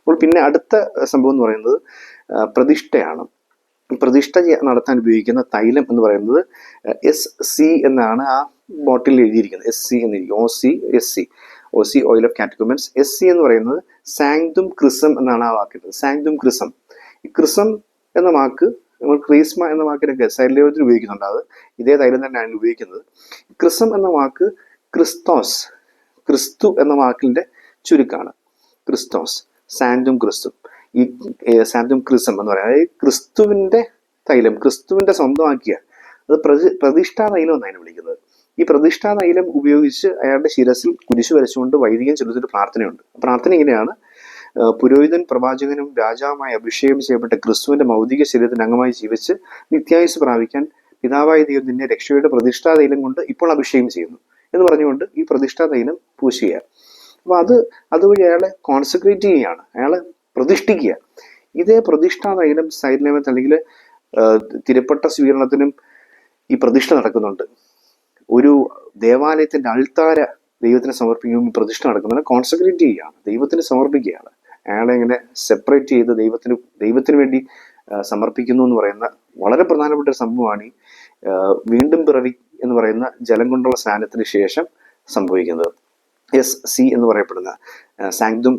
അപ്പോൾ പിന്നെ അടുത്ത സംഭവം എന്ന് പറയുന്നത് പ്രതിഷ്ഠയാണ്. പ്രതിഷ്ഠ നടത്താൻ ഉപയോഗിക്കുന്ന തൈലം എന്ന് പറയുന്നത് SC എന്നാണ് ആ ബോട്ടിൽ എഴുതിയിരിക്കുന്നത്. SC എന്നിരിക്കും, OC oil of catechumens. SC എന്ന് പറയുന്നത് സാങ്ക്തും ക്രിസം എന്നാണ് ആ വാക്കിട്ടത്. സാങ്ക്തും ക്രിസം, ഈ ക്രിസം എന്ന വാക്ക് നമ്മൾ ക്രീസ്മ എന്ന വാക്കിനൊക്കെ ശൈലത്തിൽ ഉപയോഗിക്കുന്നുണ്ട്. അത് ഇതേ തൈലം തന്നെയാണ് ഉപയോഗിക്കുന്നത്. ക്രിസം എന്ന വാക്ക് ക്രിസ്തു എന്ന വാക്കിന്റെ ചുരുക്കാണ്. ക്രിസ്തോസ്, സാങ്ക്തും ക്രിസ്തും. ഈ സാങ്ക്തും ക്രിസം എന്ന് പറയുന്നത് ക്രിസ്തുവിന്റെ തൈലം, ക്രിസ്തുവിന്റെ സ്വന്തമാക്കിയ അത് പ്രതിഷ്ഠാ തൈലം എന്നാണ് വിളിക്കുന്നത്. ഈ പ്രതിഷ്ഠാ തൈലം ഉപയോഗിച്ച് അയാളുടെ ശിരസിൽ കുരിശ് വരച്ചുകൊണ്ട് വൈദികൻ ചൊല്ലുന്നൊരു പ്രാർത്ഥനയുണ്ട്. പ്രാർത്ഥന ഇങ്ങനെയാണ്: പുരോഹിതൻ, പ്രവാചകനും രാജാവുമായി അഭിഷേകം ചെയ്യപ്പെട്ട ക്രിസ്തുവിന്റെ ഭൗതിക ശരീരത്തിന് അംഗമായി ജീവിച്ച് നിത്യായുസ് പ്രാപിക്കാൻ പിതാവായ ദൈവം നിന്നെ രക്ഷയുടെ പ്രതിഷ്ഠാ തൈലം കൊണ്ട് ഇപ്പോൾ അഭിഷേകം ചെയ്യുന്നു എന്ന് പറഞ്ഞുകൊണ്ട് ഈ പ്രതിഷ്ഠാ തൈലം പൂശുക. അപ്പൊ അതുവഴി അയാളെ കോൺസെൻട്രേറ്റ് ചെയ്യുകയാണ്, അയാളെ പ്രതിഷ്ഠിക്കുക. ഇതേ പ്രതിഷ്ഠാ തൈലം സൈലമത്ത് അല്ലെങ്കിൽ തിരുപ്പട്ട സ്വീകരണത്തിനും ഈ പ്രതിഷ്ഠ നടക്കുന്നുണ്ട്. ഒരു ദേവാലയത്തിന്റെ അൾത്താര ദൈവത്തിന് സമർപ്പിക്കുമ്പോൾ പ്രതിഷ്ഠ നടക്കുന്നുണ്ട്. കോൺസെൻട്രേറ്റ് ചെയ്യുകയാണ്, ദൈവത്തിന് സമർപ്പിക്കുകയാണ്. അയാളെ ഇങ്ങനെ സെപ്പറേറ്റ് ചെയ്ത് ദൈവത്തിന് വേണ്ടി സമർപ്പിക്കുന്നു എന്ന് പറയുന്ന വളരെ പ്രധാനപ്പെട്ട ഒരു സംഭവമാണ് ഈ വീണ്ടും പിറവി എന്ന് പറയുന്ന ജലം കൊണ്ടുള്ള സ്നാനത്തിന് ശേഷം സംഭവിക്കുന്നത്. SC എന്ന് പറയപ്പെടുന്ന സാങ്ക്തും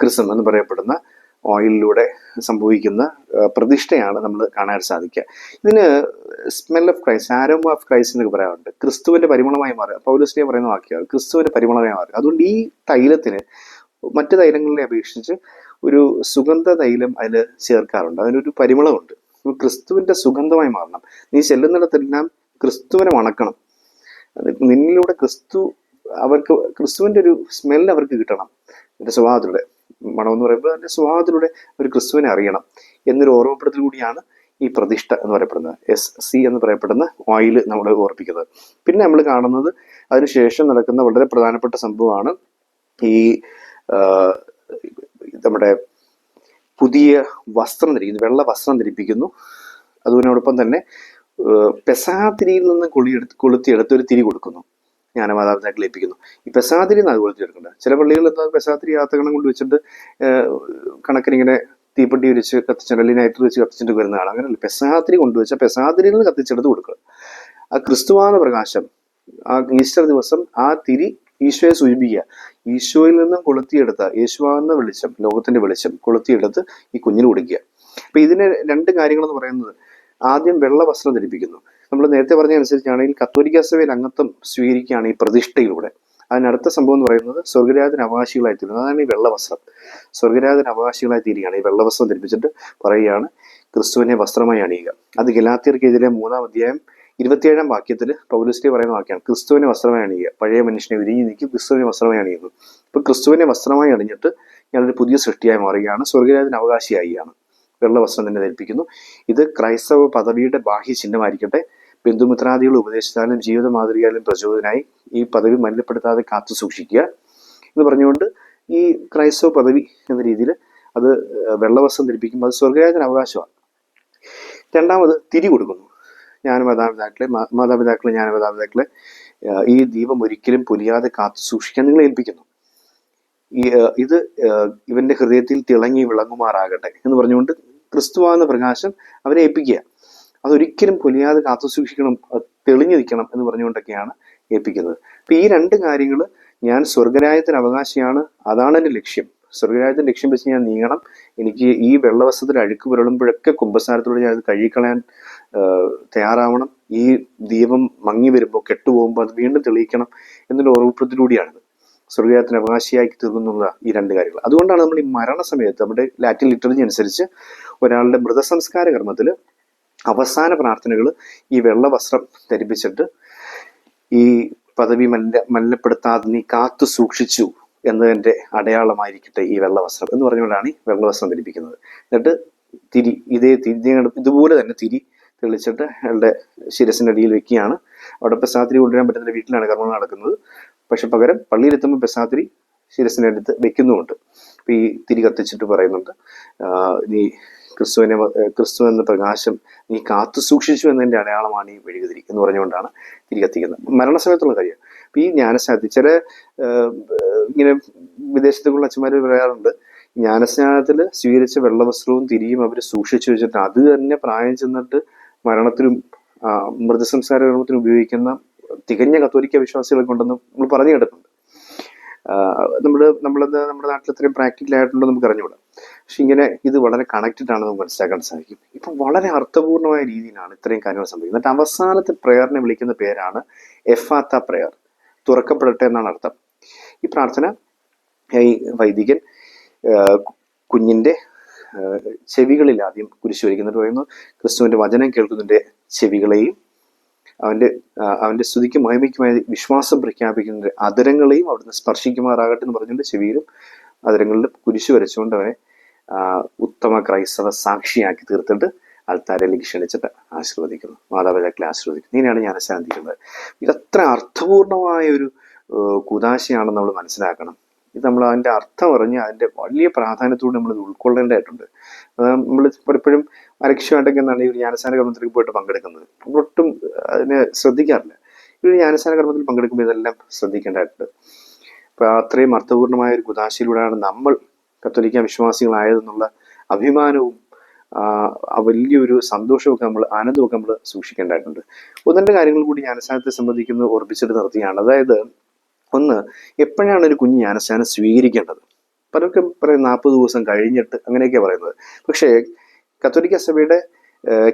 ക്രിസം എന്ന് പറയപ്പെടുന്ന ഓയിലിലൂടെ സംഭവിക്കുന്ന പ്രതിഷ്ഠയാണ് നമ്മൾ കാണാൻ സാധിക്കുക. ഇതിന് smell of Christ, Aroma of Christ എന്നൊക്കെ പറയാറുണ്ട്. ക്രിസ്തുവിന്റെ പരിമളമായി മാറുക, പൗലോസ്ലീഹ പറയുന്ന വാക്യമാണ്, ക്രിസ്തുവിന്റെ പരിമളമായി മാറുക. അതുകൊണ്ട് ഈ തൈലത്തിന് മറ്റു തൈലങ്ങളെ അപേക്ഷിച്ച് ഒരു സുഗന്ധ തൈലം അതിൽ ചേർക്കാറുണ്ട്, അതിനൊരു പരിമളമുണ്ട്. ക്രിസ്തുവിന്റെ സുഗന്ധമായി മാറണം. നീ ചെല്ലുന്നിടത്തെല്ലാം ക്രിസ്തുവിനെ മണക്കണം, നിന്നിലൂടെ ക്രിസ്തുവിന്റെ ഒരു സ്മെൽ അവർക്ക് കിട്ടണം. എൻ്റെ സ്വഭാവത്തിലൂടെ മണം എന്ന് പറയുമ്പോൾ അതിന്റെ സ്വഭാവത്തിലൂടെ ഒരു ക്രിസ്തുവിനെ അറിയണം എന്നൊരു ഓർമ്മപ്പെടുത്തൽ കൂടിയാണ് ഈ പ്രതിഷ്ഠ എന്ന് പറയപ്പെടുന്നത്. SC എന്ന് പറയപ്പെടുന്ന ഓയിൽ നമ്മൾ ഓർപ്പിക്കുന്നത്. പിന്നെ നമ്മൾ കാണുന്നത് അതിനുശേഷം നടക്കുന്ന വളരെ പ്രധാനപ്പെട്ട സംഭവമാണ് ഈ നമ്മുടെ പുതിയ വസ്ത്രം ധരിക്കുന്നു, വെള്ള വസ്ത്രം ധരിപ്പിക്കുന്നു. അതിനോടൊപ്പം തന്നെ പെസാതിരിയിൽ നിന്ന് കൊളുത്തിയെടുത്ത് ഒരു തിരി കൊടുക്കുന്നു, ജ്ഞാനമാതാപിതാക്കളെ ഏൽപ്പിക്കുന്നു. ഈ പെസാതിരി നിന്ന് അത് കൊളുത്തിയെടുക്കേണ്ടത്. ചില പള്ളികളിൽ എന്താ പെസാതിരി യാത്രകളും കൊണ്ട് വെച്ചിട്ട് കണക്കിനിങ്ങനെ തീപ്പെട്ടി വിരിച്ച് കത്തിച്ചിട്ട് അല്ലെങ്കിൽ നൈറ്റ് വെച്ച് കത്തിച്ചിട്ട് വരുന്ന ആൾ. അങ്ങനെയല്ല, പെസാതിരി കൊണ്ടുവച്ച പെസാതിരിയിൽ നിന്ന് കത്തിച്ചെടുത്ത് കൊടുക്കുക. ആ ക്രിസ്തുവാന പ്രകാശം ആ ഈസ്റ്റർ ദിവസം ആ തിരി ഈശോയെ സൂചിപ്പിക്കുക. ഈശോയിൽ നിന്നും കൊളുത്തിയെടുത്ത യേശുവാകുന്ന വെളിച്ചം, ലോകത്തിന്റെ വെളിച്ചം കൊളുത്തിയെടുത്ത് ഈ കുഞ്ഞിന് കൊടുക്കുക. അപ്പൊ ഇതിന് രണ്ട് കാര്യങ്ങളെന്ന് പറയുന്നത്, ആദ്യം വെള്ള വസ്ത്രം ധരിപ്പിക്കുന്നു. നമ്മൾ നേരത്തെ പറഞ്ഞ അനുസരിച്ചാണെങ്കിൽ കത്തോലിക്ക സഭയിൽ അംഗത്വം സ്വീകരിക്കുകയാണ് ഈ പ്രതിഷ്ഠയിലൂടെ. അതിനടുത്ത സംഭവം എന്ന് പറയുന്നത് സ്വർഗരാജന് അവകാശികളായി തീരുന്നു. അതാണ് ഈ വെള്ളവസ്ത്രം. സ്വർഗരാജന് അവകാശികളായി തീരുകയാണ്. ഈ വെള്ളവസ്ത്രം ധരിപ്പിച്ചിട്ട് പറയുകയാണ് ക്രിസ്തുവിനെ വസ്ത്രമായി അണിയുക. അത് ഗലാത്യർക്കെതിരെ 3-ാം അധ്യായം 27-ാം വാക്യത്തിൽ പൗലോസ് പറയുന്ന വാക്യമാണ്, ക്രിസ്തുവിനെ വസ്ത്രമായി അണിയുക. പഴയ മനുഷ്യനെ ഉരുകി നീക്കി ക്രിസ്തുവിനെ വസ്ത്രമായി അണിയുന്നു. ഇപ്പൊ ക്രിസ്തുവിനെ വസ്ത്രമായി അണിഞ്ഞിട്ട് ഞാനൊരു പുതിയ സൃഷ്ടിയായി മാറുകയാണ്, സ്വർഗരാജന് അവകാശിയായിയാണ്. വെള്ളവസ്ത്രം തന്നെ ധരിപ്പിക്കുന്നു. ഇത് ക്രൈസ്തവ പദവിയുടെ ബാഹ്യ ചിഹ്നമായിരിക്കട്ടെ. ബന്ധുമിത്രാദികൾ ഉപദേശിച്ചാലും ജീവിത മാതൃകയാലും പ്രചോദനായി ഈ പദവി മലിനപ്പെടുത്താതെ കാത്തു സൂക്ഷിക്കുക എന്ന് പറഞ്ഞുകൊണ്ട് ഈ ക്രൈസ്തവ പദവി എന്ന രീതിയിൽ അത് വെള്ളവസ്ത്രം ധരിപ്പിക്കുമ്പോൾ അത് സ്വർഗരാജന് അവകാശമാണ്. രണ്ടാമത് തിരി കൊടുക്കുന്നു. മാതാപിതാക്കളെ ഈ ദീപം ഒരിക്കലും പൊലിയാതെ കാത്തു സൂക്ഷിക്കാൻ നിങ്ങളെ ഏൽപ്പിക്കുന്നു. ഇത് ഇവന്റെ ഹൃദയത്തിൽ തിളങ്ങി വിളങ്ങുമാറാകട്ടെ എന്ന് പറഞ്ഞുകൊണ്ട് ക്രിസ്തുവാകുന്ന പ്രകാശം അവരെ ഏൽപ്പിക്കുക. അതൊരിക്കലും പൊലിയാതെ കാത്തു സൂക്ഷിക്കണം, തെളിഞ്ഞു നിൽക്കണം എന്ന് പറഞ്ഞുകൊണ്ടൊക്കെയാണ് ഏൽപ്പിക്കുന്നത്. അപ്പൊ ഈ രണ്ട് കാര്യങ്ങൾ, ഞാൻ സ്വർഗരാജ്യത്തിന് അവകാശിയാണ്, അതാണ് എൻ്റെ ലക്ഷ്യം. സ്വർഗരാജ്യത്തിന്റെ ലക്ഷ്യം വെച്ച് ഞാൻ നീങ്ങണം. എനിക്ക് ഈ വെള്ളവസ്ത്രത്തിൽ അഴുക്ക് പുരളുമ്പോഴൊക്കെ കുമ്പസാരത്തോടെ ഞാൻ അത് കഴുകിക്കളയാൻ തയ്യാറാവണം. ഈ ദീപം മങ്ങി വരുമ്പോൾ, കെട്ടുപോകുമ്പോൾ അത് വീണ്ടും തെളിയിക്കണം എന്നൊരു ഓർമ്മപ്പെടുത്തലൂടെയാണിത്. സ്വർഗരാജ്യത്തിന് അവകാശിയാക്കി തീർന്നുള്ള ഈ രണ്ട് കാര്യങ്ങൾ. അതുകൊണ്ടാണ് നമ്മൾ ഈ മരണസമയത്ത് നമ്മുടെ ലാറ്റിൻ ലിറ്ററേച്ചർ അനുസരിച്ച് ഒരാളുടെ മൃതസംസ്കാര കർമ്മത്തിൽ അവസാന പ്രാർത്ഥനകൾ ഈ വെള്ള വസ്ത്രം ധരിപ്പിച്ചിട്ട് ഈ പദവി മലിനപ്പെടുത്താതെ നീ കാത്തു സൂക്ഷിച്ചു എന്നതിൻ്റെ അടയാളമായിരിക്കട്ടെ ഈ വെള്ളവസ്ത്രം എന്ന് പറഞ്ഞുകൊണ്ടാണ് ഈ വെള്ളവസ്ത്രം ധരിപ്പിക്കുന്നത്. എന്നിട്ട് തിരി ഇതുപോലെ തന്നെ തിരി തെളിച്ചിട്ട് അയാളുടെ ശിരസിൻ്റെ അടിയിൽ വെക്കുകയാണ്. അവിടെ പെസാത്തിരി കൊണ്ടുവരാൻ പറ്റുന്ന വീട്ടിലാണ് കർമ്മം നടക്കുന്നത്. പക്ഷെ പകരം പള്ളിയിലെത്തുമ്പോൾ പെസാത്തിരി ശിരസിൻ്റെ അടുത്ത് വെക്കുന്നുമുണ്ട്. അപ്പൊ ഈ തിരി കത്തിച്ചിട്ട് പറയുന്നുണ്ട്, നീ ക്രിസ്തു എന്ന പ്രകാശം നീ കാത്തു സൂക്ഷിച്ചു എന്നതിൻ്റെ അടയാളമാണ് ഈ മെഴുകുതിരി എന്ന് പറഞ്ഞുകൊണ്ടാണ് തിരി കത്തിക്കുന്നത്. മരണസമയത്തുള്ള കാര്യം. അപ്പൊ ഈ ജ്ഞാനസ്നാനത്തിൽ ചില ഇങ്ങനെ വിദേശത്തേക്കുള്ള അച്ഛന്മാർ പറയാറുണ്ട്, ജ്ഞാനസ്നാനത്തിൽ സ്വീകരിച്ച വെള്ളവസ്ത്രവും തിരിയും അവർ സൂക്ഷിച്ചു വെച്ചിട്ട് അത് തന്നെ പ്രായം ചെന്നിട്ട് മരണത്തിനും മൃതസംസ്കാര കർമ്മത്തിനും ഉപയോഗിക്കുന്ന തികഞ്ഞ കത്തോലിക്ക വിശ്വാസികളൊക്കെ ഉണ്ടെന്ന് നമ്മൾ പറഞ്ഞു കേട്ടിട്ടുണ്ട്. നമ്മുടെ നാട്ടിൽ ഇത്രയും പ്രാക്ടിക്കൽ ആയിട്ടുണ്ടോ നമുക്ക് അറിഞ്ഞുകൂടാ. പക്ഷെ ഇങ്ങനെ ഇത് വളരെ കണക്റ്റഡ് ആണെന്ന് നമുക്ക് മനസ്സിലാക്കാൻ സാധിക്കും. ഇപ്പം വളരെ അർത്ഥപൂർണമായ രീതിയിലാണ് ഇത്രയും കാര്യങ്ങൾ സംഭവിക്കുന്നത്. എന്നിട്ട് അവസാനത്തെ പ്രയറിനെ വിളിക്കുന്ന പേരാണ് എഫാത്ത പ്രയർ, തുറക്കപ്പെടട്ടെ എന്നാണ് അർത്ഥം. ഈ പ്രാർത്ഥന ഈ വൈദികൻ കുഞ്ഞിൻ്റെ ചെവികളിൽ ആദ്യം കുരിശു വരിക്കുന്നിട്ട് പറയുന്നു, ക്രിസ്തുവിൻ്റെ വചനം കേൾക്കുന്നതിൻ്റെ ചെവികളെയും അവൻ്റെ സ്തുതിക്കും മഹിമയ്ക്കുമായി വിശ്വാസം പ്രഖ്യാപിക്കുന്നതിൻ്റെ അതരങ്ങളെയും അവിടുന്ന് സ്പർശിക്കുമാറാകട്ടെ എന്ന് പറഞ്ഞുകൊണ്ട് ചെവിയിലും അതരങ്ങളിലും കുരിശു വരച്ചുകൊണ്ട് അവനെ ഉത്തമ ക്രൈസ്തവ സാക്ഷിയാക്കി തീർത്തിട്ട് ആൾത്താരയിലേക്ക് ക്ഷണിച്ചിട്ട് ആശീർവദിക്കുന്നു, മാതാപിതാക്കളെ ആശീർവദിക്കുന്നു. ഇങ്ങനെയാണ് ഞാൻ ശാന്തിക്കുന്നത്. ഇതത്ര അർത്ഥപൂർണമായ ഒരു കുദാശയാണെന്ന് നമ്മൾ മനസ്സിലാക്കണം. ഇത് നമ്മൾ അതിൻ്റെ അർത്ഥം അറിഞ്ഞ് അതിൻ്റെ വലിയ പ്രാധാന്യത്തോടെ നമ്മൾ ഇത് ഉൾക്കൊള്ളേണ്ടതായിട്ടുണ്ട്. നമ്മൾ പലപ്പോഴും അലക്ഷ്യമായിട്ടൊക്കെ എന്താണ് ഈ ഒരു ജ്ഞാനസ്നാന കർമ്മത്തിൽ പോയിട്ട് പങ്കെടുക്കുന്നത്, നമ്മളൊട്ടും അതിനെ ശ്രദ്ധിക്കാറില്ല. ഈ ഒരു ജ്ഞാനസ്നാന കർമ്മത്തിൽ പങ്കെടുക്കുമ്പോൾ ഇതെല്ലാം ശ്രദ്ധിക്കേണ്ടതായിട്ടുണ്ട്. അപ്പൊ അത്രയും അർത്ഥപൂർണമായ ഒരു കുദാശയിലൂടെയാണ് നമ്മൾ കത്തോലിക്ക വിശ്വാസികളായതെന്നുള്ള അഭിമാനവും വലിയൊരു സന്തോഷമൊക്കെ ആനന്ദമൊക്കെ നമ്മൾ സൂക്ഷിക്കേണ്ടതായിട്ടുണ്ട്. ഒന്നിൻ്റെ കാര്യങ്ങൾ കൂടി ജ്ഞാനസ്നാനത്തെ സംബന്ധിക്കുന്നത് ഓർപ്പിച്ചിട്ട് നിർത്തിയാണ്. അതായത് ഒന്ന്, എപ്പോഴാണ് ഒരു കുഞ്ഞ് ജ്ഞാനസ്നാനം സ്വീകരിക്കേണ്ടത്? പലർക്കും പറയും 40 ദിവസം കഴിഞ്ഞിട്ട് അങ്ങനെയൊക്കെയാണ് പറയുന്നത്. പക്ഷേ കത്തോലിക്ക സഭയുടെ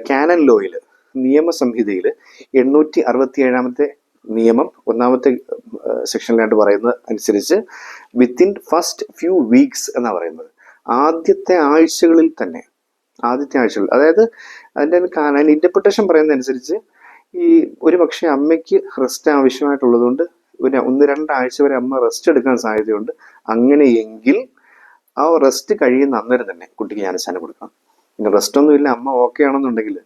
കാനൻ ലോയിൽ, നിയമസംഹിതയിൽ 867 നിയമം 1-ാമത്തെ സെക്ഷനിലായിട്ട് പറയുന്നത് അനുസരിച്ച് വിത്തിൻ ഫസ്റ്റ് ഫ്യൂ വീക്സ് എന്നാണ് പറയുന്നത്. ആദ്യത്തെ ആഴ്ചകളിൽ തന്നെ, അതായത് അതിൻ്റെ ഇന്റർപ്രിട്ടേഷൻ പറയുന്ന അനുസരിച്ച് ഈ ഒരു പക്ഷേ അമ്മയ്ക്ക് റെസ്റ്റ് ആവശ്യമായിട്ടുള്ളത് കൊണ്ട് 1-2 ആഴ്ച വരെ അമ്മ റെസ്റ്റ് എടുക്കാൻ സാധ്യതയുണ്ട്. അങ്ങനെയെങ്കിൽ ആ റെസ്റ്റ് കഴിയുന്ന അന്നേരം തന്നെ കുട്ടിക്ക് ജ്ഞാനസ്നാനം കൊടുക്കണം. പിന്നെ റെസ്റ്റ് ഒന്നും ഇല്ല, അമ്മ ഓക്കെ ആണെന്നുണ്ടെങ്കിൽ,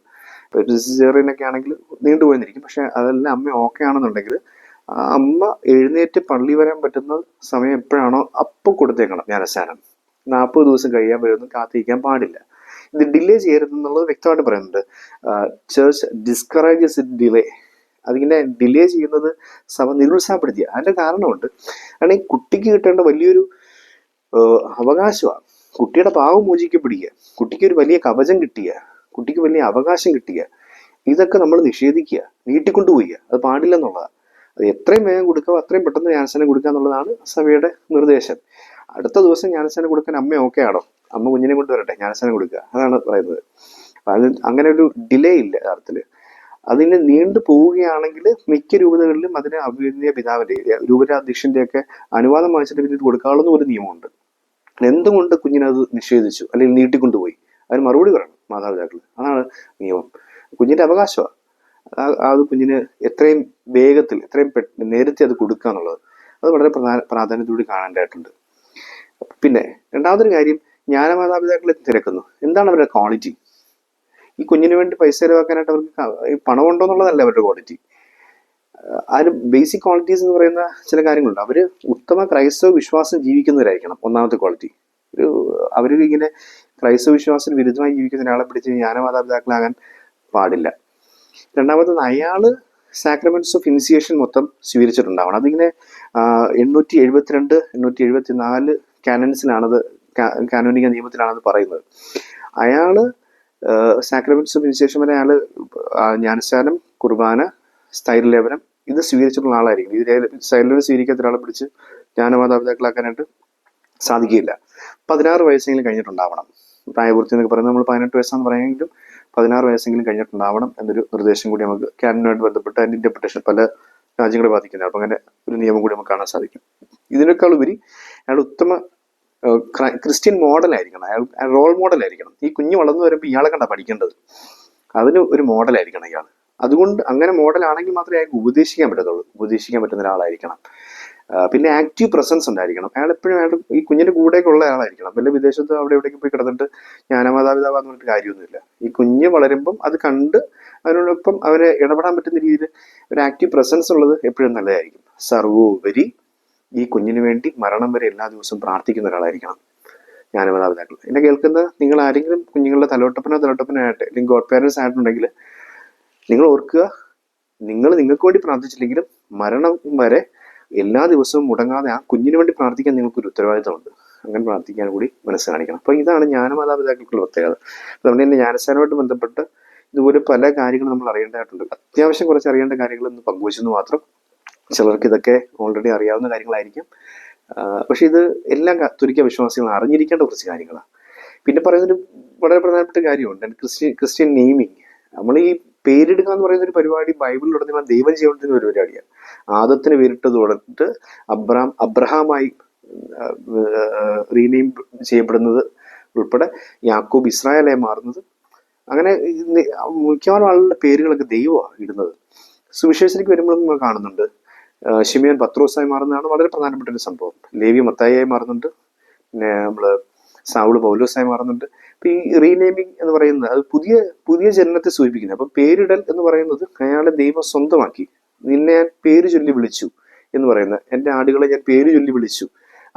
ഇപ്പോൾ സിസേറിയനൊക്കെ ആണെങ്കിൽ നീണ്ടുപോയിരിക്കും, പക്ഷെ അതെല്ലാം അമ്മ ഓക്കെ ആണെന്നുണ്ടെങ്കിൽ അമ്മ എഴുന്നേറ്റ് പള്ളി വരാൻ പറ്റുന്ന സമയം എപ്പോഴാണോ അപ്പോൾ കൊടുത്തേക്കണം ജ്ഞാനസ്നാനം. 40 ദിവസം കഴിയാൻ വരുമെന്ന് കാത്തിരിക്കാൻ പാടില്ല. ഇത് ഡിലേ ചെയ്യരുതെന്നുള്ളത് വ്യക്തമായിട്ട് പറയുന്നുണ്ട്. Church discourages it delay. അതിങ്ങനെ ഡിലേ ചെയ്യുന്നത് സഭ നിരുത്സാഹപ്പെടുത്തിയ അതിന്റെ കാരണമുണ്ട്. കാരണം ഈ കുട്ടിക്ക് കിട്ടേണ്ട വലിയൊരു അവകാശമാണ്. കുട്ടിയുടെ പാവം മോചിക്കപ്പെടുക, കുട്ടിക്ക് ഒരു വലിയ കവചം കിട്ടിയ, കുട്ടിക്ക് വലിയ അവകാശം കിട്ടിയ, ഇതൊക്കെ നമ്മൾ നിഷേധിക്കുക, നീട്ടിക്കൊണ്ടുപോവുക. അത് പാടില്ലെന്നുള്ളതാണ്. അത് എത്രയും വേഗം കൊടുക്കുക, അത്രയും പെട്ടെന്ന് ജ്ഞാനസ്നാനം കൊടുക്കുക എന്നുള്ളതാണ് സഭയുടെ നിർദ്ദേശം. അടുത്ത ദിവസം ജ്ഞാനസ്നാനം കൊടുക്കാൻ അമ്മ ഓക്കെ ആണോ, അമ്മ കുഞ്ഞിനെ കൊണ്ടുവരട്ടെ, ജ്ഞാനസ്നാനം കൊടുക്കുക, അതാണ് പറയുന്നത്. അത് അങ്ങനെ ഒരു ഡിലേ ഇല്ല യഥാർത്ഥത്തില്. അതിന് നീണ്ടു പോവുകയാണെങ്കിൽ മിക്ക രൂപതകളിലും അതിന് അഭിനയ പിതാവിന്റെ രൂപരാധ്യക്ഷന്റെ ഒക്കെ അനുവാദം വാങ്ങിച്ചിട്ട് പിന്നെ ഇത് കൊടുക്കാവുന്ന ഒരു നിയമമുണ്ട്. എന്തുകൊണ്ട് കുഞ്ഞിനത് നിഷേധിച്ചു അല്ലെങ്കിൽ നീട്ടിക്കൊണ്ടുപോയി, അതിന് മറുപടി പറയണം മാതാപിതാക്കൾ. അതാണ് നിയമം. കുഞ്ഞിന്റെ അവകാശമാണ്. അത് കുഞ്ഞിന് എത്രയും വേഗത്തിൽ, എത്രയും നേരത്തെ അത് കൊടുക്കുക എന്നുള്ളത് അത് വളരെ പ്രാധാന്യത്തോടെ കാണേണ്ടതായിട്ടുണ്ട്. പിന്നെ രണ്ടാമതൊരു കാര്യം, ജ്ഞാനമാതാപിതാക്കളെ തിരക്കുന്നു. എന്താണ് അവരുടെ ക്വാളിറ്റി? ഈ കുഞ്ഞിന് വേണ്ടി പൈസ ചെലവാക്കാനായിട്ട് അവർക്ക് പണം ഉണ്ടോ എന്നുള്ളതല്ല അവരുടെ ക്വാളിറ്റി. അതിന് ബേസിക് ക്വാളിറ്റീസ് എന്ന് പറയുന്ന ചില കാര്യങ്ങളുണ്ട്. അവര് ഉത്തമ ക്രൈസ്തവ വിശ്വാസം ജീവിക്കുന്നവരായിരിക്കണം. ഒന്നാമത്തെ ക്വാളിറ്റി. അവര് ഇങ്ങനെ ക്രൈസ്തവ വിശ്വാസത്തിന് വിരുദ്ധമായി ജീവിക്കുന്ന ഒരാളെ പിടിച്ച് ജ്ഞാനമാതാപിതാക്കളാകാൻ പാടില്ല. രണ്ടാമത്തത്, അയാള് സാക്രമെന്റ്സ് ഓഫ് ഇനിസിയേഷൻ മൊത്തം സ്വീകരിച്ചിട്ടുണ്ടാവണം. അതിങ്ങനെ 872, 874 കാനൻസിലാണത്, കാനോനിക നിയമത്തിലാണത് പറയുന്നത്. അയാള് സാക്രമെന്റ്സ് ഓഫ് ഇനിസിയേഷൻ വരെ അയാള് ജ്ഞാനസ്നാനം, കുർബാന, സ്ഥൈര്യലേപനം ഇത് സ്വീകരിച്ചിട്ടുള്ള ആളായിരിക്കും. ഇത് സ്ഥൈര്യലേപനം സ്വീകരിക്കാത്ത ഒരാളെ പിടിച്ച് ജ്ഞാനമാതാപിതാക്കളാക്കാനായിട്ട് സാധിക്കില്ല. 16 വയസ്സെങ്കിലും കഴിഞ്ഞിട്ടുണ്ടാവണം. പ്രായപൂർത്തി എന്നൊക്കെ പറയുന്നത് നമ്മൾ 18 വയസ്സാന്ന് പറയുമെങ്കിലും 16 വയസ്സെങ്കിലും കഴിഞ്ഞിട്ടുണ്ടാവണം എന്നൊരു നിർദ്ദേശം കൂടി നമുക്ക് കാനനുമായിട്ട് ബന്ധപ്പെട്ട് അതിന്റെ ഇന്റർപ്രിട്ടേഷൻ പല രാജ്യങ്ങളെ ബാധിക്കുന്നത്. അപ്പം അങ്ങനെ ഒരു നിയമം കൂടി നമുക്ക് കാണാൻ സാധിക്കും. ഇതിനേക്കാൾ ഉപരി അയാൾ ഉത്തമ ക്രിസ്ത്യൻ മോഡലായിരിക്കണം. അയാൾ റോൾ മോഡലായിരിക്കണം. ഈ കുഞ്ഞ് വളർന്നു വരുമ്പോൾ ഇയാളെ കണ്ടാ പഠിക്കേണ്ടത്. അതിന് ഒരു മോഡലായിരിക്കണം ഇയാൾ. അതുകൊണ്ട് അങ്ങനെ മോഡലാണെങ്കിൽ മാത്രമേ അയാൾക്ക് ഉപദേശിക്കാൻ പറ്റത്തുള്ളൂ. ഉപദേശിക്കാൻ പറ്റുന്ന ഒരാളായിരിക്കണം. പിന്നെ ആക്റ്റീവ് പ്രസൻസ് ഉണ്ടായിരിക്കണം. അയാൾ എപ്പോഴും അയാൾ ഈ കുഞ്ഞിന്റെ കൂടെയൊക്കെ ഉള്ള ആളായിരിക്കണം. വല്ല വിദേശത്ത് അവിടെ എവിടേക്ക് പോയി കിടന്നിട്ട് ജ്ഞാനമാതാപിതാവെന്ന് പറഞ്ഞിട്ട് കാര്യമൊന്നുമില്ല. ഈ കുഞ്ഞ് വളരുമ്പം അത് കണ്ട് അതിനോടൊപ്പം അവരെ ഇടപെടാൻ പറ്റുന്ന രീതിയിൽ ഒരു ആക്റ്റീവ് പ്രസൻസ് ഉള്ളത് എപ്പോഴും നല്ലതായിരിക്കും. സർവോപരി ഈ കുഞ്ഞിന് വേണ്ടി മരണം വരെ എല്ലാ ദിവസവും പ്രാർത്ഥിക്കുന്ന ഒരാളായിരിക്കണം ജ്ഞാനമാതാപിതാക്കൾ. എന്നെ കേൾക്കുന്ന നിങ്ങൾ ആരെങ്കിലും കുഞ്ഞുങ്ങളുടെ തലോട്ടപ്പനായിട്ട് അല്ലെങ്കിൽ ഗോഡ് പേരൻസ് ആയിട്ടുണ്ടെങ്കിൽ നിങ്ങൾ ഓർക്കുക, നിങ്ങൾക്ക് വേണ്ടി പ്രാർത്ഥിച്ചില്ലെങ്കിലും മരണം വരെ എല്ലാ ദിവസവും മുടങ്ങാതെ ആ കുഞ്ഞിന് വേണ്ടി പ്രാർത്ഥിക്കാൻ നിങ്ങൾക്കൊരു ഉത്തരവാദിത്തമുണ്ട്. അങ്ങനെ പ്രാർത്ഥിക്കാൻ കൂടി മനസ്സ് കാണിക്കണം. അപ്പോൾ ഇതാണ് ജ്ഞാനമാതാപിതാക്കൾക്കുള്ള പ്രത്യേകത. അതുകൊണ്ട് തന്നെ ജ്ഞാനസ്നാനമായിട്ട് ബന്ധപ്പെട്ട് ഇതുപോലെ പല കാര്യങ്ങളും നമ്മൾ അറിയേണ്ടതായിട്ടുണ്ട്. അത്യാവശ്യം കുറച്ച് അറിയേണ്ട കാര്യങ്ങൾ ഒന്ന് പങ്കുവച്ചെന്ന് മാത്രം. ചിലർക്ക് ഇതൊക്കെ ഓൾറെഡി അറിയാവുന്ന കാര്യങ്ങളായിരിക്കും. പക്ഷെ ഇത് എല്ലാ കത്തോലിക്ക വിശ്വാസികളും അറിഞ്ഞിരിക്കേണ്ട കുറച്ച് കാര്യങ്ങളാണ്. പിന്നെ പറയുന്നൊരു വളരെ പ്രധാനപ്പെട്ട കാര്യമുണ്ട്, ക്രിസ്ത്യൻ നെയിമിങ്. നമ്മൾ ഈ പേരിടുക എന്ന് പറയുന്ന ഒരു പരിപാടി ബൈബിളിലുടനീളം ദൈവം ചെയ്യേണ്ടുന്ന ഒരു പരിപാടിയാണ്. ആദത്തിന് പേരിട്ടത് തുടർന്നിട്ട് അബ്രഹാമായി റീനെയിം ചെയ്യപ്പെടുന്നത് ഉൾപ്പെടെ യാക്കോബ് ഇസ്രായേലായി മാറുന്നത്, അങ്ങനെ മിക്കവാറും ആളുകളുടെ പേരുകളൊക്കെ ദൈവമാണ് ഇടുന്നത്. സുവിശേഷത്തിലേക്ക് വരുമ്പോഴും നമ്മൾ കാണുന്നുണ്ട്. ശിമിയോൻ പത്രോസായി മാറുന്നതാണ് വളരെ പ്രധാനപ്പെട്ട ഒരു സംഭവം. ലേവി മത്തായിയായി മാറുന്നുണ്ട്. പിന്നെ നമ്മള് സാവുള് പൗലോസായി മാറുന്നുണ്ട്. അപ്പൊ ഈ റീനെയിമിങ് എന്ന് പറയുന്നത് അത് പുതിയ ജനനത്തെ സൂചിപ്പിക്കുന്നത്. അപ്പൊ പേരിടൽ എന്ന് പറയുന്നത് അയാളെ ദൈവം സ്വന്തമാക്കി. നിന്നെ ഞാൻ പേര് ചൊല്ലി വിളിച്ചു എന്ന് പറയുന്നത്, എൻ്റെ ആടുകളെ ഞാൻ പേര് ചൊല്ലി വിളിച്ചു,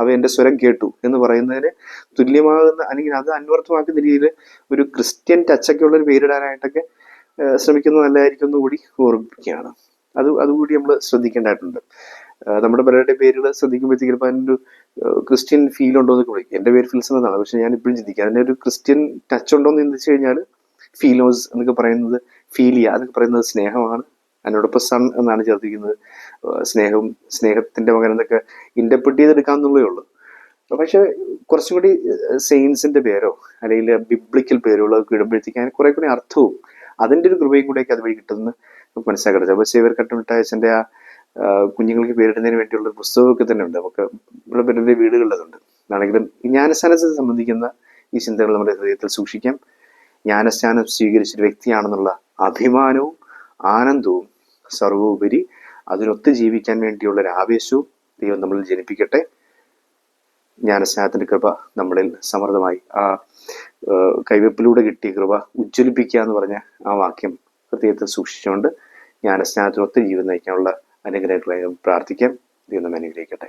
അവ എൻ്റെ സ്വരം കേട്ടു എന്ന് പറയുന്നതിന് തുല്യമാകുന്ന അല്ലെങ്കിൽ അത് അന്വർത്ഥമാക്കുന്ന രീതിയിൽ ഒരു ക്രിസ്ത്യൻ ടച്ചൊക്കെ ഉള്ള ഒരു പേരിടാനായിട്ടൊക്കെ ശ്രമിക്കുന്നത് നല്ലതായിരിക്കും എന്നുകൂടി ഓർമ്മിപ്പിക്കുകയാണ്. അതുകൂടി നമ്മൾ ശ്രദ്ധിക്കേണ്ടതായിട്ടുണ്ട്. നമ്മുടെ പലരുടെ പേരുകൾ ശ്രദ്ധിക്കുമ്പോഴത്തേക്കും ചിലപ്പോൾ അതിനൊരു ക്രിസ്ത്യൻ ഫീൽ ഉണ്ടോ എന്നൊക്കെ വിളിക്കും. എൻ്റെ പേര് ഫിൽസൺ എന്നാണ്, പക്ഷെ ഞാൻ ഇപ്പോഴും ചിന്തിക്കുക അതിൻ്റെ ഒരു ക്രിസ്ത്യൻ ടച്ച് ഉണ്ടോ എന്ന് ചിന്തിച്ചു കഴിഞ്ഞാൽ ഫീലോസ് എന്നൊക്കെ പറയുന്നത്, ഫീലിയ എന്നൊക്കെ പറയുന്നത് സ്നേഹമാണ്. അതിനോടൊപ്പം സൺ എന്നാണ് ചേർത്തിരിക്കുന്നത്. സ്നേഹത്തിന്റെ മകൻ എന്നൊക്കെ ഇന്റർപ്രിറ്റ് ചെയ്തെടുക്കാമെന്നുള്ളേ ഉള്ളൂ. പക്ഷെ കുറച്ചും കൂടി സെയിൻസിന്റെ പേരോ അല്ലെങ്കിൽ ബിബ്ലിക്കൽ പേരുകളൊക്കെ ഇടുമ്പോഴത്തേക്ക് അതിന് കുറെ കൂടി അർത്ഥവും അതിൻ്റെ ഒരു കൃപയും കൂടെയൊക്കെ അതുവഴി കിട്ടുമെന്ന് നമുക്ക് മനസ്സിലാക്കരുത്. അപ്പോൾ സേവ്യർ കട്ടുമിട്ടായച്ചൻ്റെ ആ കുഞ്ഞുങ്ങൾക്ക് പേരിടുന്നതിന് വേണ്ടിയുള്ള ഒരു പുസ്തകമൊക്കെ തന്നെ ഉണ്ട്. നമുക്ക് നമ്മുടെ പേരുടെ വീടുകളിലതുണ്ട്. ആണെങ്കിലും ഈ ജ്ഞാനസ്നാനത്തെ സംബന്ധിക്കുന്ന ഈ ചിന്തകൾ നമ്മുടെ ഹൃദയത്തിൽ സൂക്ഷിക്കാം. ജ്ഞാനസ്നാനം സ്വീകരിച്ചൊരു വ്യക്തിയാണെന്നുള്ള അഭിമാനവും ആനന്ദവും സർവോപരി അതിനൊത്ത് ജീവിക്കാൻ വേണ്ടിയുള്ള ഒരു ആവേശവും ദൈവം നമ്മളിൽ ജനിപ്പിക്കട്ടെ. ജ്ഞാനസ്നാനത്തിന്റെ കൃപ നമ്മളിൽ സമൃദ്ധമായി ആ കൈവെപ്പിലൂടെ കിട്ടിയ കൃപ ഉജ്ജ്വലിപ്പിക്കുക എന്ന് പറഞ്ഞ ആ വാക്യം ഹൃദയത്തിൽ സൂക്ഷിച്ചുകൊണ്ട് ജ്ഞാനസ്നാനത്തിനൊത്ത് ജീവിതം നയിക്കാനുള്ള അനുഗ്രഹങ്ങളെ പ്രാർത്ഥിക്കാം. ദൈവം നമ്മെ അനുഗ്രഹിക്കട്ടെ.